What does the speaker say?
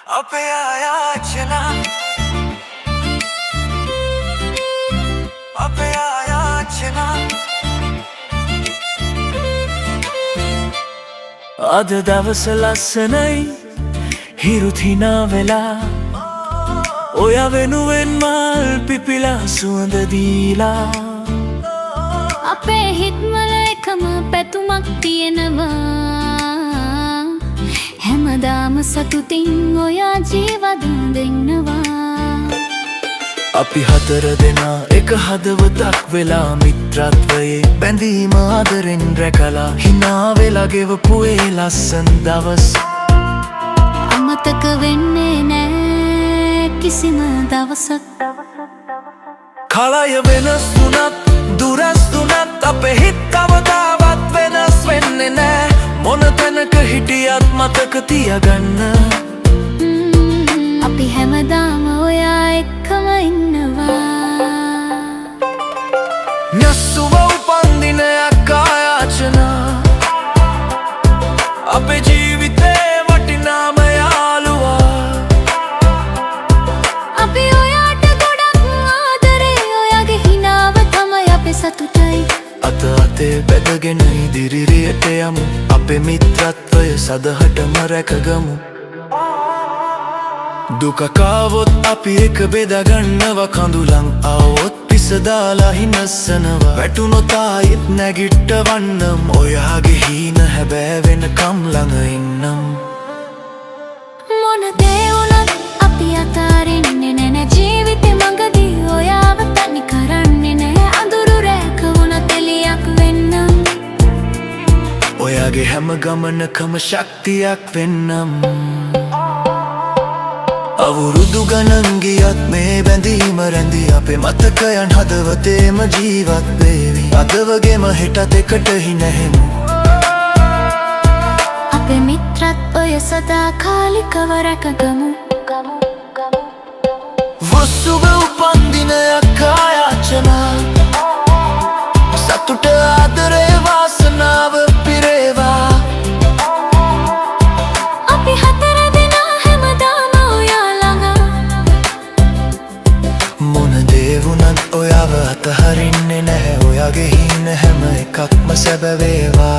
අපේ ආයාචනා අපේ ආයාචනා අද දවස ලස්සනයි හිරුත් හිනා වෙලා ඔයා වෙනුවෙන් මල් පිපිලා සුවඳ දීලා අපේ හිත්වල එකම පැතුමක් තියෙනවා හැමදාම සතුටින් ඔයා ජීවතුන් දෙන්නවා අපි හතර දෙනා එක හදවතක් වෙලා මිත්‍රත්වයේ බැඳීම ආදරෙන් රැකලා හිනා වෙලා ගෙවපු ඒ ලස්සන දවස් අමතක වෙන්නේ නෑ කිසිම දවසක් කලය වෙනස් වුණත් දුරස් වුණත් අපේ හිත් කවදාවත් වෙනස් වෙන්නේ නෑ මොන තැනක හිටියත් මතක තියාගන්න අපි හැමදාම ඔයා එක්කම ඉන්නවා නැස්සුව උපන්දිනයක් ආයාචනා අපේ ජීවිතේ වටිනාම යාළුවා අපි ඔයාට ගොඩක් ආදරේ ඔයාගේ හිනාව තමයි අපේ සතුටයි අත අතේ බැඳගෙන ඉදිරියට යමු අපේ මිත්‍රත්වය සදහටම රැකගමු දුකක් ආවොත් අපි එක බෙදාගන්නවා කඳුලන් ආවොත් පිස දාලා හිනස්සනවා වැටුනොත් ආයෙත් නැගිටවන්නම් ඔයාගේ හීන හැබෑ වෙනකම් ළඟ ඉන්නම් මොන දේ වුණත් අපි අතාරින්නේ නෑ ජීවිතේ මඟදී ඔයාව තනි කරන්නේ නෑ අඳුරු රැක වුණත් එළියක් වෙන්නම් ඔයාගේ හැම ගමනකම ශක්තියක් වෙන්නම් අවුරුදු ගණන් ගියත් මේ බැඳීම රැඳී අපේ මතකයන් හදවතේම ජීවත් වේවි අද වගේම හෙටත් එකට හිනැහෙමු අපේ මිත්‍රත්වය සදාකාලිකව රැකගමු වස්සුබ උපන්දිනයක් ආයාචනා සතුට ආදරේ වාසනාව පිරේවා අපි හතර දෙනා හැමදාම ඔයා ළඟ මොන දේ වුණත් ඔයාව අතහරින්නේ නැහැ ඔයාගේ හින හැම එකක්ම සැබ වේවා